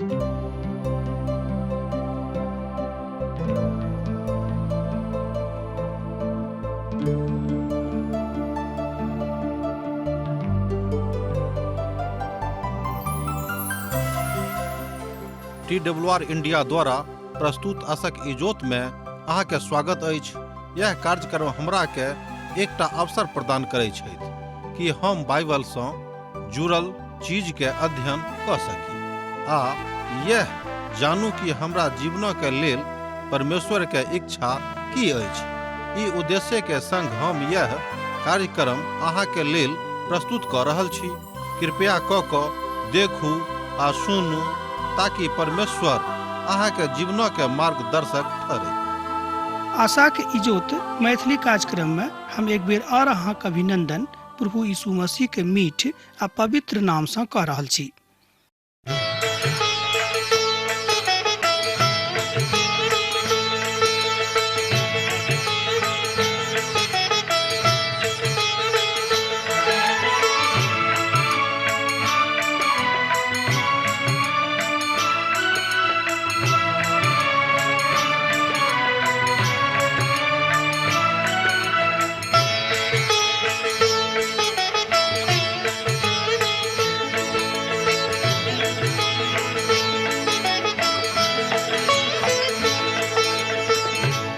TWR India द्वारा प्रस्तुत आशक इजोत में अहाँ के स्वागत अछि। यह कार्यक्रम हमरा के एकटा अवसर प्रदान करैत छथि कि हम बाइबल सँ जुड़ल चीज के अध्ययन क सकी आ यह जानू कि हमरा जीवन के लेल परमेश्वर के इच्छा की अछि। ई उद्देश्य के संग हम यह कार्यक्रम अहाँ के लेल प्रस्तुत क रहल छी। कृपया क देखू आ सुनू ताकि परमेश्वर अहाँ के जीवन के मार्गदर्शक ठहरे। आशा के इजोत मैथिली कार्यक्रम में हम एक बेर और अहाँ के अभिनंदन प्रभु यीशु मसीह के मीठ आ पवित्र नाम से कह रहल छी।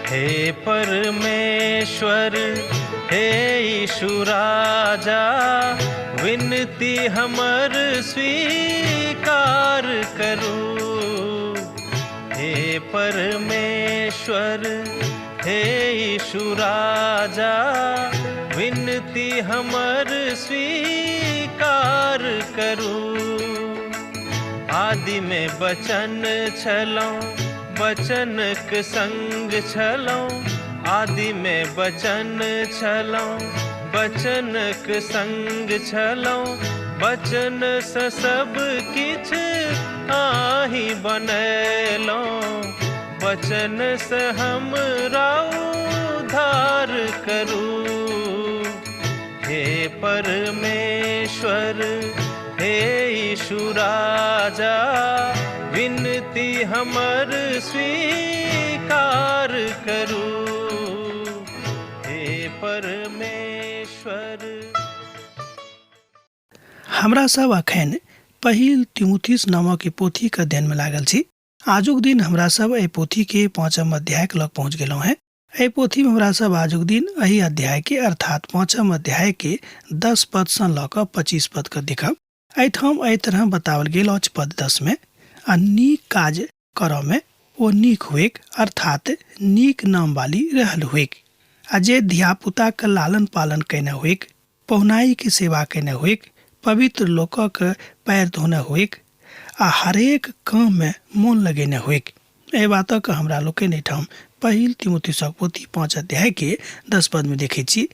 हे परमेश्वर हे यीशु राजा, विनती हमर स्वीकार करू। हे परमेश्वर हे यीशु राजा, विनती हमर स्वीकार करू। आदि में वचन छलौं, वचनक संग छलौं। आदि में वचन छलौं, वचनक संग छलौं। वचन सँ सब किछ आहि बनैलौं। वचन सँ हमरा उद्धार करू। हे परमेश्वर हे यीशु राजा, विनती हमर स्वीकार करू। हे परमेश्वर। हमरा सब अखन पहिल तिमुथियुस नामक के पोथी के अध्ययन में लागल छी। आजुक दिन हमरा सब एहि पोथी के 5म अध्याय के लग पहुंच गेलहुं हैं। एहि पोथी में हमरा सब आजुक दिन एहि अध्याय के अर्थात 5म अध्याय के 10 पद से ल क 25 पद के देखब। एहिठाम एहि तरह बतावल गेल अछि पद 10 में, आ नीक काज करऽ में ओ नीक हुएक, अर्थात नीक नाम वाली रहल हुएक। आ जे धिया पुता के लालन पालन कैने हुएक, पहुनाई के सेवा कैने हुएक, पवित्र लोकक पैर धोने हुएक, आ हरेक काम में मोन लगेने हुएक। एहि बातक हमरा लोकनि एहिठाम पहिल तिमुथियुसक पोथी 5 अध्याय के 10 पद में देखै छी।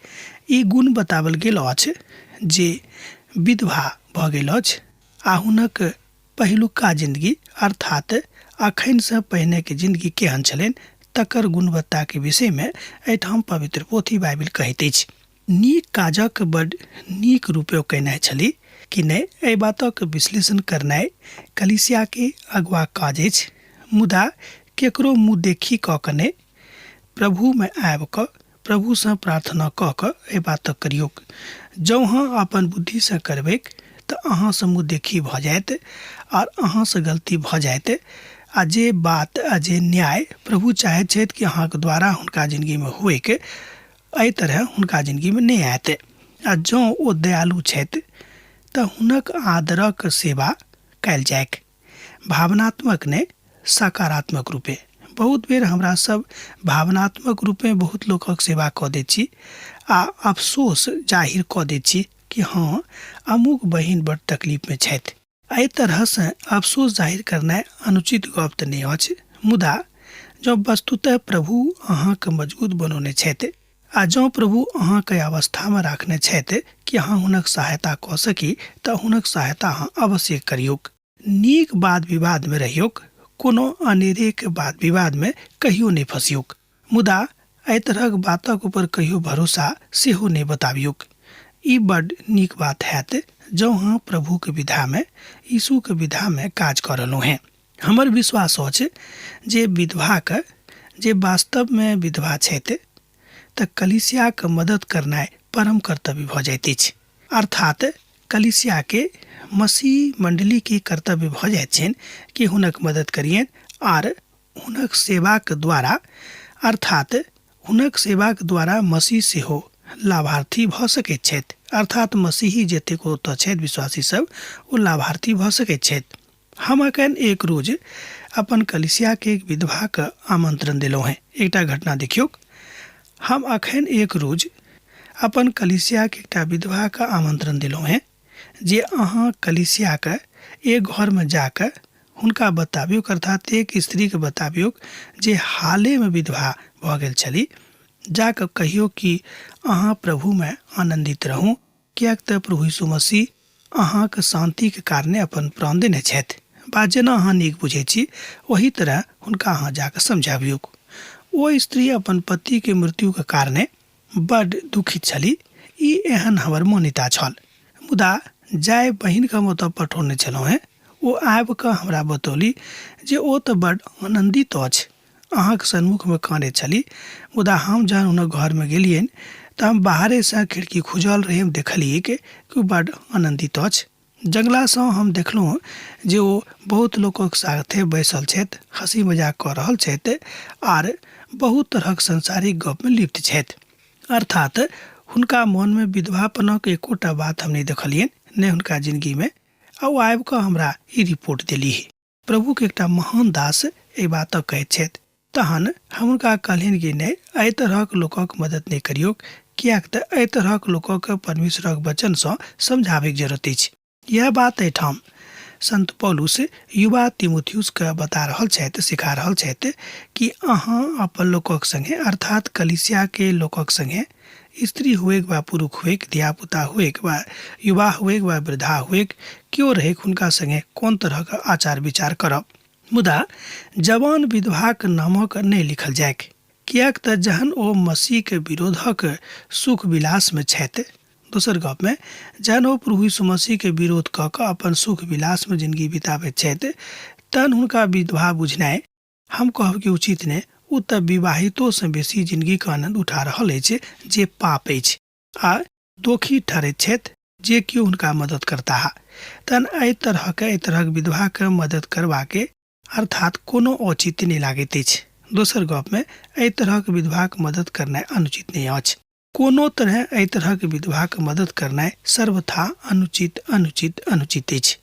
ई गुण बतावल गेल अछि जे विधवा भऽ गेल अछि आ हुनक पहिलुका जिंदगी अर्थात अखन से पहिने के जिंदगी केहन छलनि तकर गुणवत्ता के विषय में एहिठाम पवित्र पोथी बाइबिल कहैत अछि। नीक काजक बड नीक रूपे कयने छली कि नहि, एहि बातक विश्लेषण करनाइ कलीसिया के अगुआ काज अछि। मुदा केकरो मुँह देखी कऽ के नहि, प्रभु में आबि कऽ प्रभु से प्रार्थना कऽ के एहि बातक करियौक। जँ अहाँ अपन बुद्धि से करबैक तऽ अहाँ से मुँह देखी भऽ जायत और अहाँ से गलती भऽ जायत। आ जे बात आ जे न्याय प्रभु चाहैत छथि कि अहाँके द्वारा हुनका जिंदगी में होइक, एहि तरह हुनका जिंदगी में नहि आयत। आ जँ ओ दयालु छथि तऽ हुनक आदरक सेवा कयल जायक, भावनात्मक ने सकारात्मक रूपे। बहुत बेर हमरा सब भावनात्मक रूपे बहुत लोकक सेवा कऽ दै छी आ अफसोस जाहिर कऽ दै छी कि हाँ अमुक बहिन बड़ तकलीफ में छथि। एहि तरह से अफसोस जाहिर करनाइ अनुचित गप तऽ नहि अछि। मुदा जँ वस्तुतः प्रभु अहाँके मजबूत बनौने छथि आ जँ प्रभु अहाँके अवस्था में राखने छथि कि अहाँ हुनक सहायता कऽ सकी तऽ हुनक सहायता अहाँ अवश्य करियौक। नीक वाद विवाद में रहियौक, कोनो अनेरे के वाद विवाद में कहियो नहीं फंसियौक। मुदा एहि तरहक बातक ऊपर कहियो भरोसा सेहो नहीं बताबियौक। ई बड नीक बात हैत जँ अहाँ प्रभु के विधा में, यीशु के विधा में काज कऽ रहलहुँ हैं। हमर विश्वास अछि जे विधवाक जे वास्तव में विधवा छथि तऽ कलीसियाक मदद करनाइ परम कर्तव्य भऽ जाइत अछि। अर्थात कलीसिया के मसीह मंडली के कर्तव्य भऽ जाइत छनि कि हुनक मदद करियन आर हुनक सेवाक द्वारा अर्थात हुनक सेवाक द्वारा मसीह सेहो लाभार्थी भऽ सकैत छथि। अर्थात मसीही जतेक ओतऽ छथि विश्वासी सब ओ लाभार्थी भऽ सकैत छथि। हम अखन एक रोज अपन कलीसिया के एक विधवा के आमंत्रण दिलहुँ हैं। एकटा घटना देखियौ, हम अखन एक रोज अपन कलीसिया के एकटा विधवा के आमंत्रण दिलहुँ हैं जे अहाँ कलीसिया के एक घर में जाकर हुनका बताबियौ, अर्थात एक स्त्री के बताबियौ जे हाले में विधवा भऽ गेल छली, जाकर कहियो कि अहाँ प्रभु में आनंदित रहू, कियाक तऽ प्रभु यीशु मसीह अहाँके शांति के कारणे अपन प्राण देने छथि। बात जेना अहाँ नीक बुझै छी वही तरह हुनका अहाँ जाकर समझाबियौ। ओ स्त्री अपन पति के मृत्यु के कारणे बड दुखित छली। ई एहन हमर मान्यता छल। मुदा जाय बहिन के हम ओतऽ पठौने छलहुँ हैं, ओ आबि कऽ हमरा बतौली जे ओ तऽ बड आनंदित अछि, अहाँके सन्मुख में काने छली। मुदा हम जहन हुनक घर में गेलियन तऽ हम बाहरे से खिड़की खुजल रही, हम देखलिए कि ओ बड आनंदित अछि। जंगला से हम देखलहुँ जे ओ बहुत लोकक साथे बैसल छथि, हंसी मजाक कऽ रहल छथि आर बहुत तरहक संसारिक गप में लिप्त छथि। अर्थात हुनका मन में विधवापनक एकोटा बात हम नहीं देखलियन, ने हुनका जिंदगी में। आ ओ आबि कऽ हमरा ई रिपोर्ट देली। प्रभु के एकटा महान दास एहि बातक कहैत छथि। तहन हम हुनका कहलियनि कि नहि, एहि तरहक लोकक मदद नहीं करियौ, कियाक तऽ एहि तरहक लोकक परमेश्वरक वचन सँ समझाबैक जरूरत अछि। यह बात एहिठाम संत पौलुस युवा तीमुथियुस के बता रहल छथि, सिखा रहल छथि कि अहाँ अपन लोकक संगे अर्थात कलीसिया के लोकक संगे, स्त्री हुए वा पुरुष हुए, धियापुता हुए वा युवा हुए वा वृद्धा हुए, क्यों रहे हुनका संगे कोन तरह के आचार विचार करब। मुदा जवान विधवाक नामक नहीं लिखल जायक, कियाक तऽ जहन ओ मसीह के विरोधक सुख विलास में छथि। दोसर गप में जहन ओ प्रभु यीशु मसीह के विरोध कऽ कऽ अपन सुख विलास में जिंदगी बिताबैत छथि, तहन हुनका विधवा बुझनाइ हम कहब कि उचित नहि। ओ तऽ विवाहितो से बेसी जिंदगी के आनंद उठा रहल अछि, जे पाप अछि आ दोषी ठहरैत छथि जे केओ हुनका मदद करता। तहन एहि तरहक विधवा के मदद करबाके अर्थात कोनो औचित्य नहीं लागैत अछि। दोसर गप में एहि तरहक विधवा के मदद करनाइ अनुचित नहीं अछि। कोनो तरह एहि तरहक विधवा के मदद करनाइ सर्वथा अनुचित अनुचित अनुचित अछि।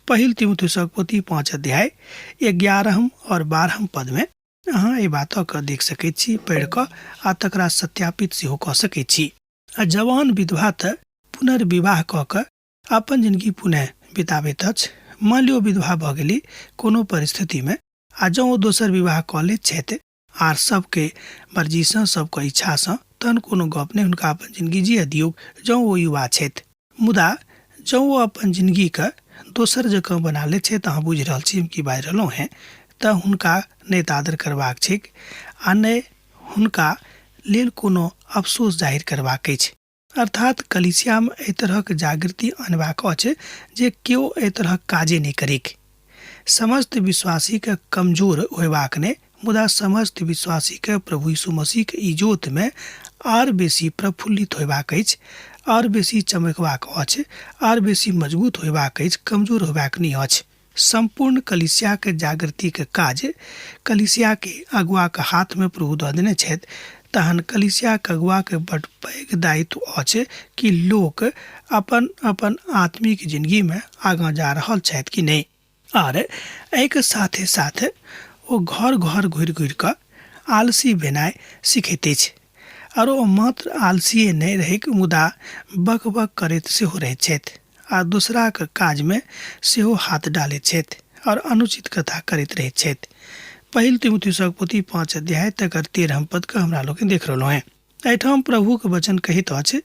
पहिल तीमुथियुसक पोथी 5 अध्याय 11 और 12 पद में अहाँ एहि बातक देख सकैत छी, पढ़ि कऽ आ तकरा सत्यापित सेहो कऽ सकैत छी। आ जवान विधवा तऽ पुनर्विवाह कऽ कऽ अपन जिंदगी पुनः बिताबैत अछि। मान लियौ विधवा भऽ गेली कोनो परिस्थिति में, आ जँ ओ दोसर विवाह कऽ लैत छथि आर सबके मर्जी सँ सबके इच्छा सँ, तहन कोनो गप नहि, हुनका अपन जिंदगी जिया दियौ जँ ओ युवा छथि। मुदा जँ ओ अपन जिंदगी के दोसर जकाँ बना लैत छथि, अहाँ बुझि रहल छी हम की बाजि रहलहुँ हैं, तऽ हुनका नहि तादर करबाक छैक आ नहि हुनका लेल कोनो अफसोस जाहिर करबाक अछि। अर्थात कलीसिया में एहि तरहक जागृति अनबाक अछि जे केओ एहि तरहक काजे नहीं करिक। समस्त विश्वासी के कमजोर होयबाक नहि, मुदा समस्त विश्वासी के प्रभु यीशु मसीह के इजोत में आर बेसी प्रफुल्लित होयबाक अछि, आर बेसी चमकबाक अछि, आर बेसी मजबूत होयबाक अछि, कमजोर होयबाक नहीं अछि। संपूर्ण कलीसिया के जागृति के काज कलीसिया के अगुआ के हाथ में प्रभु दऽ देने छथि। तहन कलीसिया के अगुआ के बड़ पैघ दायित्व अछि कि लोक अपन अपन आत्मिक जिंदगी में आगाँ जा रहल छथि कि नहीं। आर एक साथे साथ ओ घर घर घुरि घुरि कऽ आलसी भेनाइ सिखैत अछि। और ओ मात्र आलसीए नहीं रहै, मुदा बक बक करैत सेहो रहैत छथि आ दूसरा के काज में सेहो हाथ डालैत छथि और अनुचित कथा करैत रहैत छथि। पहिल तीमुथियुसक पोथी 5 अध्याय तकर 13 पद के हमरा लोग देख रहलहुँ हैं। एहिठाम प्रभु के वचन कहैत अछि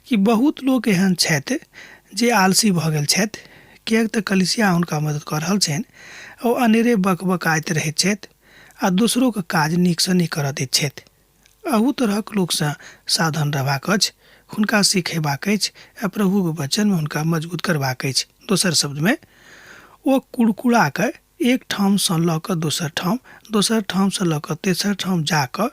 कि बहुत लोग एहन छथि जे आलसी भऽ गेल छथि, कियाक तऽ कलीसिया हुनका मदद कऽ रहल छनि। ओ अनेरे बकबकाइत रहैत छथि आ दोसरो के काज नीक सँ नहीं करऽ दैत छथि। अहू तरहक लोक सँ सावधान रहबाक अछि, हुनका सिखेबाक अछि आ प्रभु के वचन में हुनका मजबूत करबाक अछि। दोसर शब्द में ओ कुड़कुड़ा के एक ठाम सँ लऽ कऽ दोसर ठाम सँ लऽ कऽ तेसर ठाम जा कऽ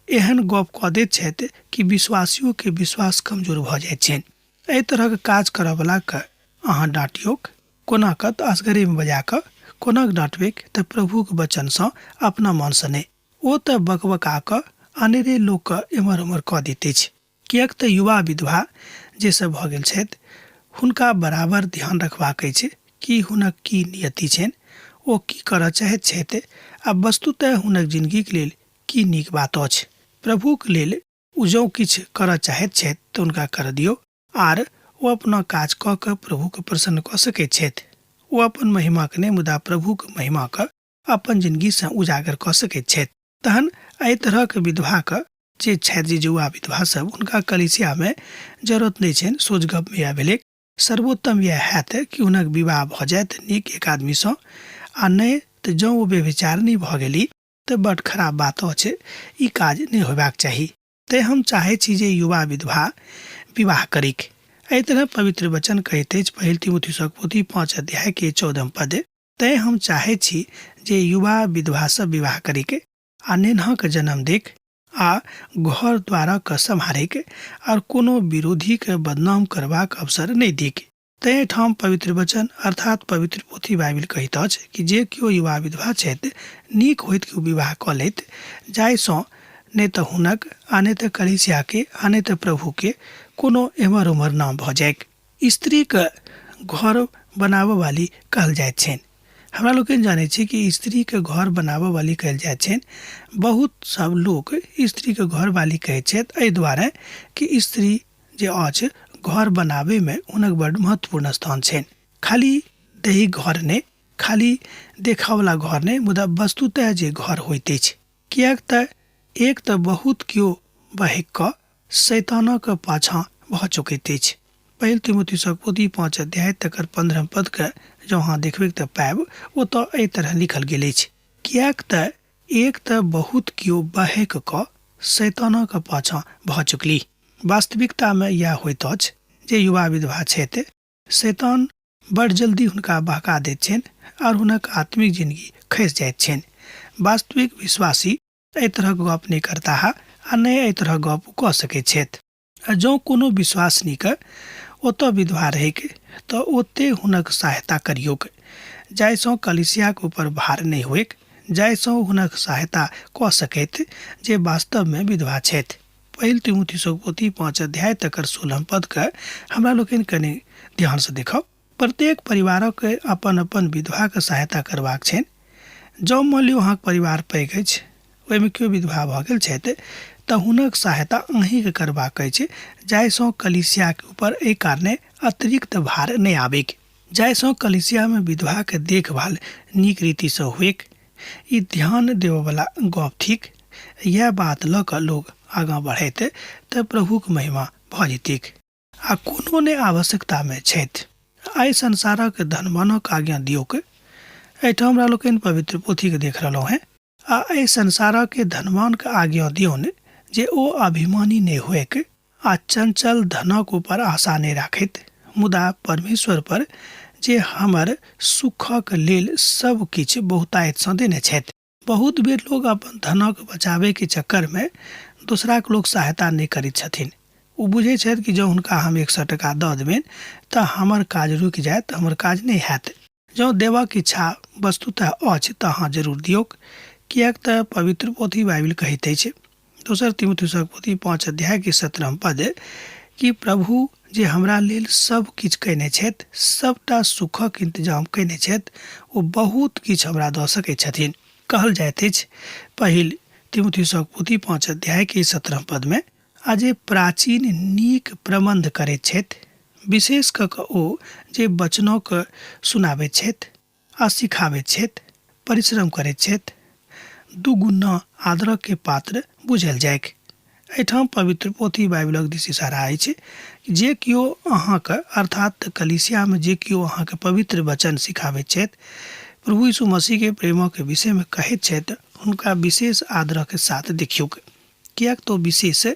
एहन गप कऽ दैत छथि कि विश्वासियों के विश्वास कमजोर भऽ जाइत छनि। एहि तरहक काज करयवलाके अहाँ डाँटियौक, कोना कऽ तऽ असगरेमे बजा कऽ कोना डाँटबैक तऽ प्रभुक वचनसँ अपना मनसँ नहि। ओ तऽ बकबका कऽ अनेरे लोकके एम्हर उम्हर कऽ दैत अछि। किएक तऽ युवा विधवा जे सब भऽ गेल छथि हुनका बराबर ध्यान रखबाक अछि कि हुनक की नियति छनि, ओ की करऽ चाहैत छथि आ वस्तुतः हुनक जिन्दगीके लेल की नीक बात अछि। प्रभुक लेल ओ जँ किछु करऽ चाहैत छथि तऽ हुनका कर दियौ, आर ओ अपना काज कऽ कऽ प्रभुके प्रसन्न कऽ सकैत छथि। ओ अपन महिमाके नहि मुदा प्रभुके महिमाके अपन जिन्दगीसँ उजागर कऽ सकैत छथि। तहन एहि तरहक विधवाके जे छथि, जे युवा विधवा सब, हुनका कलीसियामे जरूरत नहि छनि। सोझ गप इएह भेलै, सर्वोत्तम इएह हैत कि हुनक विवाह भऽ जायत नीक एक आदमीसँ, आ नहि तऽ जँ ओ बेविचारनी भऽ गेली तऽ बड्ड खराब बात अछि। ई काज नहि होयबाक चाही। तैँ हम चाहै छी जे युवा विधवा विवाह करिक। एहि तरह पवित्र वचन कहैत अछि पहिल तीमुथियुसक पोथी 5:14 तैँ हम चाहै छी जे युवा विधवा सब विवाह करिक आ नेनहक जन्म देक आ घर द्वारक सम्हारैक और कोनो विरोधीके बदनाम करबाक अवसर नहि देक। तैँ ठाम पवित्र वचन अर्थात पवित्र पोथी बाइबिल कहैत अछि कि जे केओ युवा विधवा छथि नीक होइत कि विवाह कऽ लैत, जाहिसँ नहि तऽ हुनक आ नहि तऽ कलीसियाके आ नहि तऽ प्रभुके कोनो एम्हर उम्हर नाम भऽ जायक। स्त्रीके घर बनाबऽ वाली कहल जाइत छनि। हमरा लोकनि जानै छी कि स्त्रीके घर बनाबऽ वाली कहल जाइत छनि। बहुत सब लोक स्त्रीके घर वाली कहैत छथि एहि दुआरे कि स्त्री जे अछि घर बनाबैमे हुनक बड्ड महत्वपूर्ण स्थान छनि। खाली देही घर नहि, खाली देखावला घर नहि, मुदा वस्तुतः जे घर होइत अछि। किएक तऽ एक तऽ बहुत केओ बहक कऽ शैतानक पाछाँ भऽ चुकैत अछि। पहिल तीमुथियुसक पोथी 5:15 जँ अहाँ देखबै तऽ पायब ओतऽ एहि तरह लिखल गेल अछि, किएक तऽ एक तऽ बहुत केओ बहक कऽ शैतानक पाछाँ भऽ चुकली। वास्तविकतामे इएह होइत अछि जे युवा विधवा छथि, शैतान बड़ जल्दी हुनका बहका दैत छनि और हुनक आत्मिक जिंदगी खसि जाइत छनि। वास्तविक विश्वासी एहि तरहक गप नहि करता आ नहि एहि तरह गप कऽ सकैत छथि। जँ कोनो विश्वासनीके ओतऽ विधवा रहैक तऽ ओते हुनक सहायता करियौक, जाहिसँ कलीसियाके ऊपर भार नहि होइक, जाहिसँ हुनक सहायता कऽ सकैत जे वास्तवमे विधवा छथि। पहिल तीमुथियुसक पोथी 5:16 हमरा लोकनि कनि ध्यानसँ देखब। प्रत्येक परिवारक अपन अपन विधवाके सहायता करबाक छनि। जँ मान लियौ अहाँके परिवार पैघ अछि, ओहिमे केओ विधवा भऽ गेल छथि तऽ हुनक सहायता अहीँके करबाक अछि, जाहिसँ कलीसियाके ऊपर एहि कारणे अतिरिक्त भार नहि आबैक, जाहिसँ कलीसियामे विधवाके देखभाल नीक रीतिसँ होइक। ई ध्यान देबऽवला गप थिक। यह बात लऽ कऽ लोग आगाँ बढ़ैत तऽ प्रभुक महिमा भऽ जेतिक। आ कोनो नहि आवश्यकतामे छथि, आइ संसारक धनवानक आज्ञा दियौक। एहिठाम हमरा लोकनि पवित्र पोथीके देख रहलहुँ हैं। आ एहि संसारके धनवानके आज्ञा दियौन जे ओ अभिमानी नहि होइक आ चंचल धनक ऊपर आशा नहि राखैत, मुदा परमेश्वर पर जे हमर सुखक लेल सब किछु बहुतायतसँ देने छथि। बहुत बेर लोग अपन धनक बचाबैके चक्करमे दोसराक लोग सहायता नहि करैत छथिन। ओ बुझै छथि कि जँ हुनका हम 100 टका दऽ देबनि तऽ हमर काज रुकि जायत, हमर काज नहि हैत। जँ देबाक इच्छा वस्तुतः अछि तऽ अहाँ जरूर दियौक, किएक तऽ पवित्र पोथी बाइबिल कहैत अछि दोसर तीमुथियुसक पोथी 5:17 कि प्रभु जे हमरा लेल सब किछु कयने छथि, सबटा सुखक इंतजाम कयने छथि, ओ बहुत किछु हमरा दऽ सकैत छथिन। कहल जाइत अछि पहिल तीमुथियुसक पोथी 5:17 आ जे प्राचीन नीक प्रबंध करैत छथि, विशेष कऽ कऽ ओ जे वचनके सुनाबैत छथि आ सिखाबैत छथि, परिश्रम करैत छथि, दुगुना आदरके पात्र बुझल जायक। एहिठाम पवित्र पोथी बाइबिलक दिस इशारा अछि। जे केओ अहाँके अर्थात कलीसियामे जे केओ अहाँके पवित्र वचन सिखाबैत छथि, प्रभु यीशु मसीहके प्रेमके विषयमे कहैत छथि, हुनका विशेष आदरके साथ देखियौक, किएक तो विशेष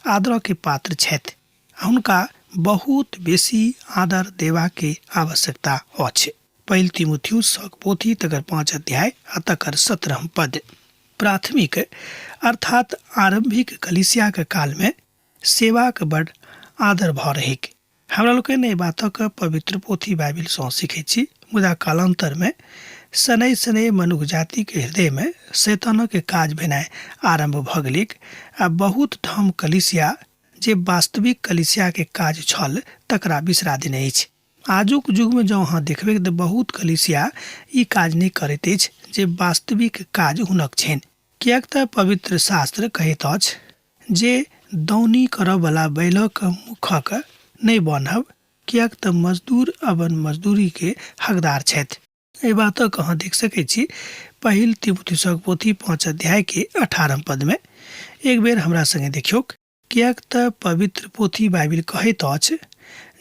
आदरके पात्र छथि। हुनका बहुत बेसी आदर देबाके आवश्यकता अछि। पहिल तीमुथियुस पोथी तकर 5 अध्याय आ तकर 17 पद। प्राथमिक अर्थात आरंभिक कलिसिया के काल में सेवा के बड़ आदर भ रहे। हमरा लोग ने बातक पवित्र पोथी बाइबिल से सीखे छी, मुदा कालांतर में सनै सनै मनुख जाति के हृदय में शैतान के काज भेनाय आरंभ भ गेल आ बहुत ठाम कलिसिया जे वास्तविक कलिसिया के काज छल तकरा बिसरा देने अछि। आजुक युग में जँ अहाँ देखबै तऽ बहुत कलिसिया ई काज नहि करैत अछि जे वास्तविक काज हुनक छनि। किएक तऽ पवित्र शास्त्र कहैत अछि जे दौनी करऽ वाला बैलक मुखक नहि बान्हब, किएक तऽ मजदूर अपन मजदूरी के हकदार छथि। एहि बातक अहाँ देख सकैत छी पहिल तीमुथियुस पोथी 5 अध्याय के 18 पद में। एक बेर हमरा संगे देखियौ, किएक तऽ पवित्र पोथी बाइबिल कहैत अछि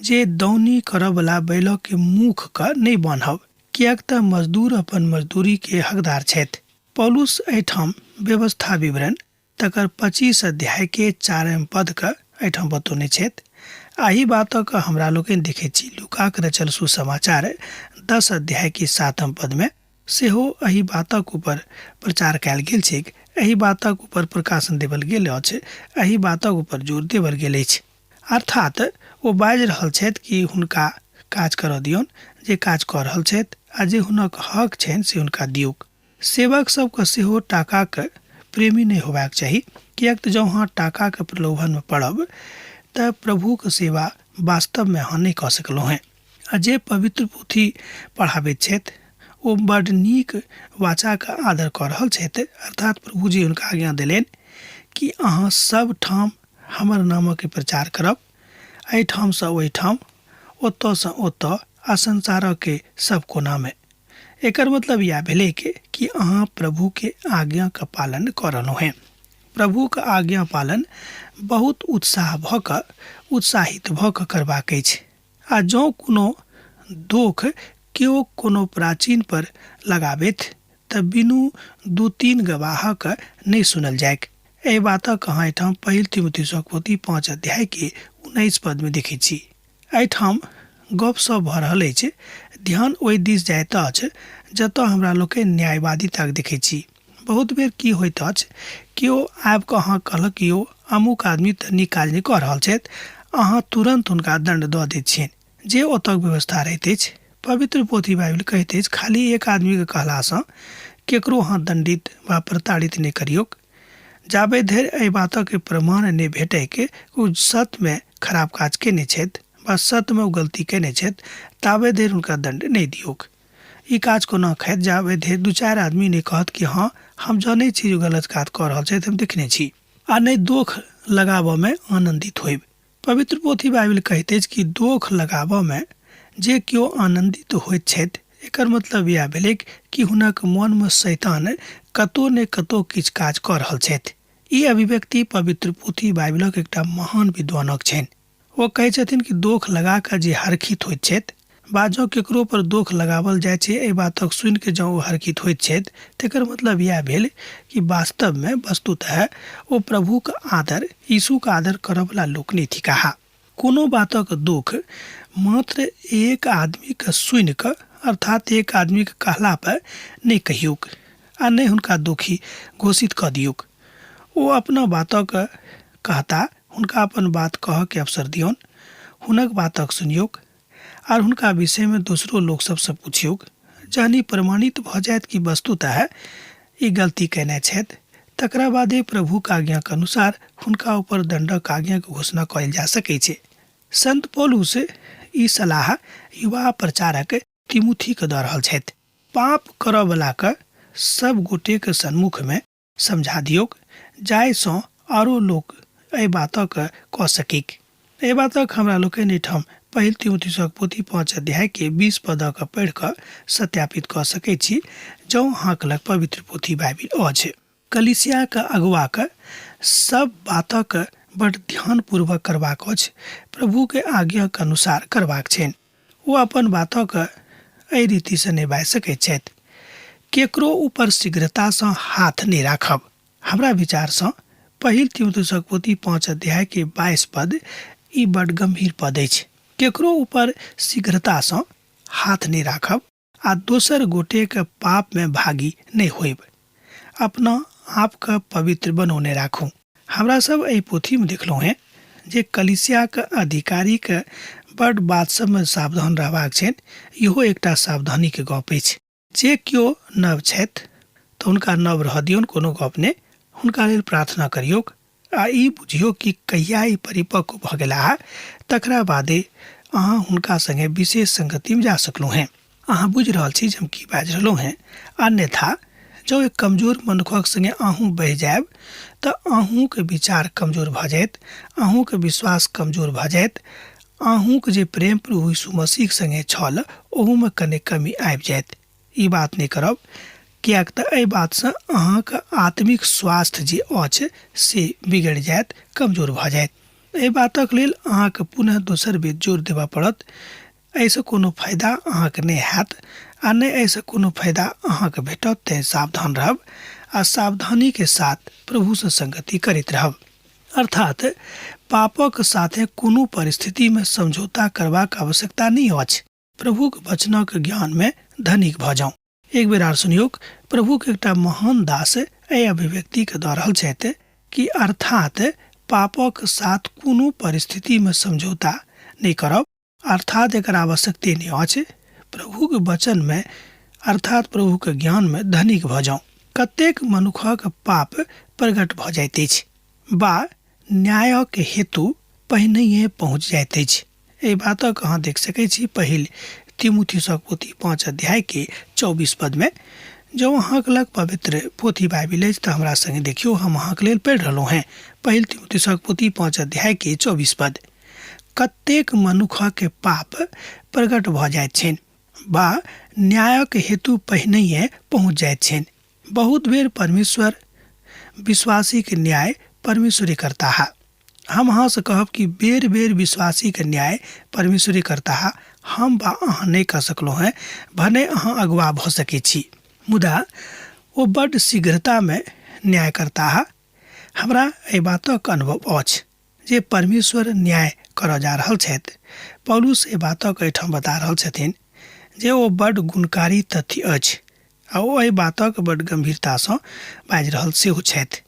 जे दौनी करऽ वाला बैलक के मुख का नहीं बान्हब, किएक तऽ मजदूर अपन मजदूरी के हकदार छथि। पौलुस एहिठाम व्यवस्था विवरण तकर 25 अध्याय के 4 पद का एहिठाम बतौने छथि। आही बातक हमरा लोकनि देखै छी लूकाक रचल सुसमाचार 10 अध्याय के 7 पद में सेहो एही बातक ऊपर प्रचार कयल गेल छै। एही बातक ऊपर प्रकाशन देवल गेल अछि, एही बातक ऊपर जोर देवल गेल अछि। अर्थात ओ बाजि रहल छथि कि हुनका काज करऽ दियौन, जे काज कऽ रहल छथि आ जे हुनक हक छनि से हुनका दियौक। सेवक सबके सेहो टाकाक प्रेमी नहि होबाक चाही, किएक तऽ जँ अहाँ टाकाक प्रलोभन में पड़ब तऽ प्रभुक सेवा वास्तव में अहाँ नहि कऽ सकलहुँ हैं। आ जे पवित्र पोथी पढ़ाबैत छथि ओ बड़ नीक वाचाक आदर कऽ रहल छथि। अर्थात प्रभु जी हुनका आज्ञा देलनि कि अहाँ सब ठाम हमर नामक प्रचार करब, एहिठाम से ओहिठाम, ओतऽ से ओतऽ आ संसारक के सब कोना में। एकर मतलब यह भेलै कि अहाँ प्रभु के आज्ञा का पालन कऽ रहलहुँ हैं। प्रभु के आज्ञा पालन बहुत उत्साहित भऽ कऽ करबाक अछि। आ जँ कोनो दोख केओ कोनो प्राचीन पर लगाबैत तऽ बिनु 2-3 गवाहक नहि सुनल जायक। एहि बातक अहाँ एहिठाम पहिल तीमुथियुस पोथी 5 अध्याय के 19 पद में देखै छी। एहिठाम गपशप भऽ रहल अछि। ध्यान ओहि दिस जाइत अछि जतऽ हमरा लोकनि न्यायवादिताक देखै छी। बहुत बेर की होइत अछि, केओ आबि कऽ अहाँ कहलक यौ अमुक आदमी तऽ नीक काज नहि कऽ रहल छथि, अहाँ तुरंत हुनका दंड दऽ दैत छियनि, जे ओतऽ व्यवस्था रहैत अछि। पवित्र पोथी बाइबिल कहैत अछि खाली एक आदमी के कहलासँ केकरो अहाँ दंडित वा प्रताड़ित नहि करियौक। जाबे धरि एहि बातक प्रमाण नहि भेटै कि ओ सत्य में खराब काज केने छथि वा सत्य में ओ गलती केने छथि, ताबे धरि हुनका दंड नहि दियौक। ई काज कोना खैत जाबे धरि 2-4 आदमी नहि कहत कि हाँ हम जानै छी जो गलत काज कऽ रहल छथि, हम देखने छी, आ नहि दोख लगाबऽ में आनंदित होइब। पवित्र पोथी बाइबिल कहैत अछि कि दोख लगाबऽ में जे केओ आनंदित होइत छथि, एकर मतलब यह भेलै कि हुनक मन में शैतान कतौ ने कतौ किछु काज कऽ रहल छथि। ई अभिव्यक्ति पवित्र पोथी बाइबिलक एकटा महान विद्वानक छनि। ओ कहै छथिन कि दोख लगा कऽ जे हरखित होइत छथि, बा जँ केकरो पर दोख लगावल जाइ छै एहि बातक सुनि के जँ ओ हरखित होइत छथि, तेकर मतलब यह भेल कि वास्तव में वस्तुतः ओ प्रभुक आदर, यीशुक आदर करऽ वाला लोक नहि थिकाह। कोनो बातक दोख मात्र एक आदमी के सुनि कऽ अर्थात एक आदमी के कहला पर नहीं कहियौक आ नहीं हुनका दोषी घोषित कऽ दियौक। ओ अपना बातक कहता, हुनका अपन बात कहऽ के अवसर दियौन, हुनक बातक सुनियौक आर हुनका विषय में दोसरो लोक सबसँ पूछियौक। जहनी प्रमाणित भऽ जायत कि वस्तुतः ई गलती केने छथि, तकरा बादे प्रभुक आज्ञा के अनुसार हुनका ऊपर दंडक आज्ञा के घोषणा कयल जा सकै छै। संत पौलुस ई सलाह युवा प्रचारक तीमुथी के दऽ रहल छथि। पाप करऽ वाला के सब गोटे के सन्मुख में समझा दियौक, जाहिसँ आरो लोक एहि बातक कऽ सकीक। एहि बातक हमरा लोकनि एहिठाम पहिल तीमुथियुस पोथी 5 अध्याय के 20 पदक पढ़ि कऽ सत्यापित कऽ सकैत छी, जँ अहाँक लग पवित्र पोथी बाइबिल अछि। कलिसिया के अगुआ के सब बातक बड़ ध्यानपूर्वक करबाक अछि, प्रभु के आज्ञा के अनुसार करबाक छनि। ओ अपन बातक एहि रीति से निभाइ सकैत छथि। केकरो ऊपर शीघ्रतासँ हाथ नहि राखब। हमरा विचारसँ पहिल तीमुथियुस पोथी 5 अध्याय के 22 पद ई बड़ गंभीर पद अछि। केकरो ऊपर शीघ्रतासँ हाथ नहीं राखब आ दोसर गोटे के पाप में भागी नहीं होइब। अपना आप का पवित्र बनौने राखू। हमरा सब एहि पोथी में देखलो हैं जे कलीसिया के अधिकारी के बड़ बात सब में सावधान रहबाक छै। इहो एकटा सावधानी के गप अछि। जे केओ नव छथि तऽ हुनका नव रह दियौन, कोनो गप नहि। हुनका लेल प्रार्थना करियौक आ ई बुझियौ कि कहिया ई परिपक्व भऽ गेलाह, तकरा बादे अहाँ हुनका संगे विशेष संगति में जा सकलहुँ हैं। अहाँ बुझि रहल छी जे हम की बाजि रहलहुँ हैं। अन्यथा जँ एक कमजोर मनुखक संगे अहूँ बहि जायब तऽ अहूँके विचार कमजोर भऽ जायत, अहूँके विश्वास कमजोर भऽ जायत, अहूँके जे प्रेम प्रभु यीशु मसीह संगे छल ओहूमे कने कमी आबि जायत। ई बात नहि करब, किएक तऽ एहि बातसँ अहाँके आत्मिक स्वास्थ्य जे अछि से बिगड़ि जायत, कमजोर भऽ जायत। एहि बातक लेल अहाँके पुनः दोसर बेर जोर देबऽ पड़त। एहिसँ कोनो फायदा अहाँके नहि हैत आ नहि एहिसँ कोनो फायदा अहाँके भेटत। तैँ सावधान रहब आ सावधानी के साथ प्रभुसँ संगति करैत रहब। अर्थात पापक साथे कोनो परिस्थिति में समझौता करबाक आवश्यकता नहीं अछि। प्रभुक वचनक ज्ञान में धनिक भऽ जाउ। एक बेर आर सुनियोक, प्रभु के एकटा महान दास एहि अभिव्यक्ति के दऽ रहल छथि कि अर्थात पापक साथ कोनो परिस्थिति में समझौता नहीं करब। अर्थात एकर आवश्यकते नहीं अछि। प्रभु के वचन में अर्थात प्रभु के ज्ञान में धनिक भऽ जाउ। कतेक मनुखक पाप प्रकट भऽ जाइत अछि बा न्यायक हेतु पहिनहिए पहुँच जाइत अछि। एहि बातक अहाँ देख सकैत छी पहिल तीमुथियुसक पोथी 5 अध्याय के 24 पद में। जँ अहाँके लग पवित्र पोथी बाइबिल अछि तऽ हमरा संगे देखियौ, हम अहाँके लेल पढ़ि रहलहुँ हैं। पहिल तीमुथियुसक पोथी 5 अध्याय के 24 पद। कतेक मनुखक पाप प्रकट भऽ जाइत छनि बा न्यायक हेतु पहिनहिए पहुँच जाइत छनि। बहुत बेर परमेश्वर विश्वासी के न्याय परमेश्वरे करता है। हम अहाँ से कहब कि बेर बेर विश्वासी के न्याय परमेश्वरे करता है। हम बा अहाँ नहीं कर सकलहुँ हैं, भने अहाँ अगुआ भऽ सकै छी, मुदा ओ बड्ड शीघ्रता में न्याय करता है। हमरा एहि बातक अनुभव अछि जे परमेश्वर न्याय करऽ जा रहल छथि। पौलुस एहि बातक एहिठाम बता रहल छथिन जे ओ बड्ड गुणकारी तथ्य अछि आ ओ एहि बातक बड्ड गंभीरतासँ बाजि रहल सेहो छथि।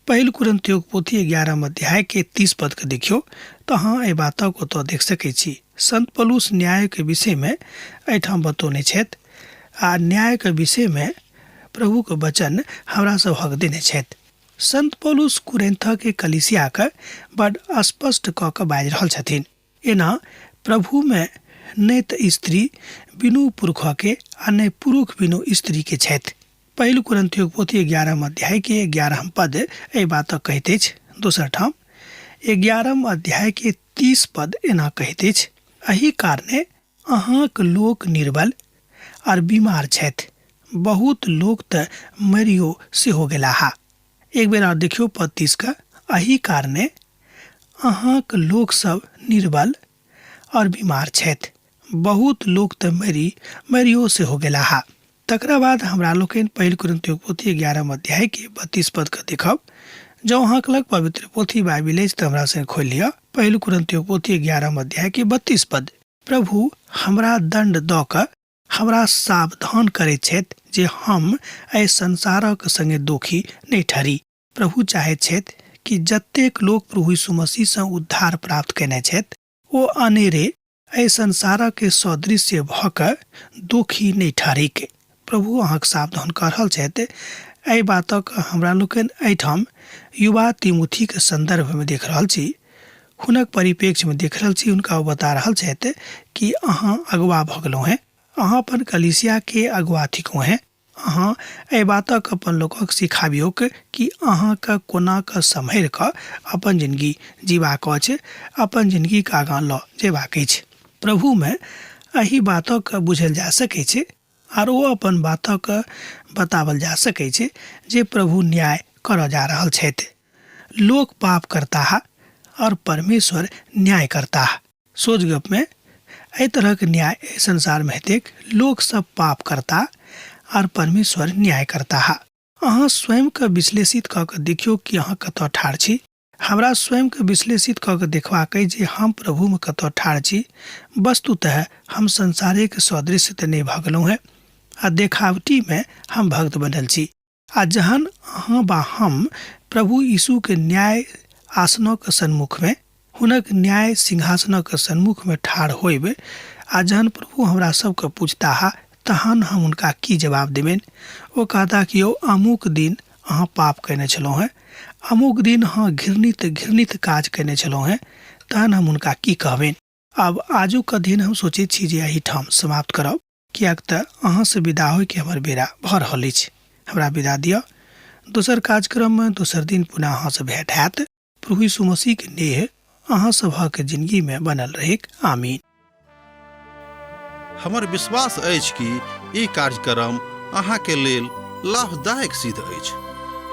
पहिल कुरिन्थियों पोथी 11 अध्याय के 30 पद के देखियो तो अहाँ एहि बातक ओतऽ देख सकै छी। संत पौलुस न्याय के विषय में एहिठाम बतौने छथि आ न्याय के विषय में प्रभु के वचन हमरा सभक देने छथि। संत पौलुस कुरिन्थ के कलीसिया के बड्ड स्पष्ट कऽ के बाजि रहल छथिन। एना प्रभु में नहि तऽ स्त्री बिनु पुरुष के आ नहि पुरुष बिनु स्त्री के छथि। पहिल कुरिन्थियों पोथी 11 अध्याय के 11 पद एहि बातक कहैत अछि। दोसर ठाम 11 अध्याय के 30 पद एना कहैत अछि, एहि कारणे अहाँक लोक निर्बल और बीमार छथि, बहुत लोक तऽ मरियो सेहो गेलाह। एक बेर और देखियो पद 30 का, एहि कारणे अहाँक लोक सब निर्बल और बीमार छथि, बहुत लोक तऽ मरियो सेहो गेलाह। तकरा बाद हमरा लोकनि पहिल कुरिन्थियों पोथी 11 अध्याय के 32 पद के देखब। जँ अहाँके लग पवित्र पोथी बाइबिल अछि तऽ हमरा संग खोलि लिअ। पहिल कुरिन्थियों पोथी 11 अध्याय के 32 पद। प्रभु हमरा दंड दऽ कऽ हमरा सावधान करैत छथि जे हम एहि संसारक संगे दोषी नहि ठहरी। प्रभु चाहैत छथि कि जतेक लोक प्रभु यीशु मसीह सँ उद्धार प्राप्त केने छथि ओ अनेरे एहि संसारक सदृश्य भऽ कऽ दोषी नहि ठहरीके। प्रभु अहाँके सावधान कऽ रहल छथि। एहि बातक हमरा लोकनि एहिठाम युवा तीमुथी के संदर्भ में देख रहल छी, हुनक परिप्रेक्ष्य में देख रहल छी। हुनका बता रहल छथि कि अहाँ अगुआ भऽ गेलहुँ हैं, अहाँ अपन कलीसिया के अगुआ थिकहुँ हैं। अहाँ एहि बातक अपन लोकक सिखाबियौक कि अहाँके कोना कऽ सम्हरि कऽ अपन जिंदगी जीबाक अछि, अपन जिंदगी के आगाँ लऽ जेबाक अछि। प्रभु में एहि बातक बुझल जा सकै छै आर ओ अपन बातक बतावल जा सकै छै जे प्रभु न्याय करऽ जा रहल छथि। लोक पाप करता है और परमेश्वर न्याय करता है। सोच गप में एहि तरह के न्याय संसार में हेतैक। लोक सब पाप करता और परमेश्वर न्याय करता है। अहाँ स्वयं के विश्लेषित कऽ के देखियौ कि अहाँ कतऽ ठाढ़ छी। हमरा स्वयं के विश्लेषित कऽ के देखबाक अइ जे हम प्रभु में कतऽ ठाढ़ छी। वस्तुतः हम संसारे के सदृश्य तऽ नहि भऽ गेलहुँ हैं। आ देखावटी में हम भक्त बनल छी। आ जहन अहाँ बा हम प्रभु यीशु के न्याय आसनक सन्मुख में, हुनक न्याय सिंहासनक सन्मुख में ठाढ़ होइब, आ जहन प्रभु हमरा सबके पूछता हा तहन हम उनका की जवाब देबेन। वो कहता कि यौ अमुक दिन अहाँ पाप कयने छलहुँ हैं, अमुक दिन अहाँ घृणित काज कयने छलहुँ हैं, तहन हम उनका की कहबेन। अब आजुक दिन हम सोचे छी जे एही ठाम समाप्त करब, कियाक तऽ अहाँ से विदा होय के हमर बेरा भऽ रहल अछि। हमरा विदा दिअ। दोसर कार्यक्रम में दोसर दिन पुनः अहाँ से भेंट हैत। प्रभु यीशु मसीह के नेह अहाँ सभक जिंदगी में बनल रहेक। आमीन। हमर विश्वास अछि कि ई कार्यक्रम अहाँ के लेल लाभदायक सिद्ध अछि।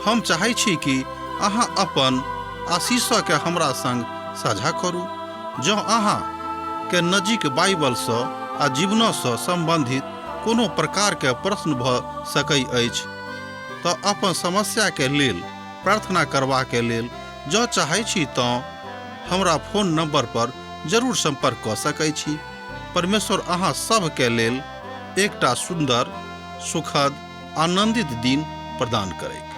हम चाहै छी कि अहाँ अपन आशीषक के हमरा संग साझा करू। जँ अहाँ के नजीक बाइबल सँ आ जीवन सँ संबंधित कोनो प्रकार के प्रश्न भऽ सकै अछि तऽ अपन समस्या के लेल प्रार्थना करबा के लेल जँ चाहै छी तऽ हमरा फोन नंबर पर जरूर संपर्क कऽ सकै छी। परमेश्वर अहाँ सब के लेल एकटा सुंदर, सुखद, आनंदित दिन प्रदान करैक।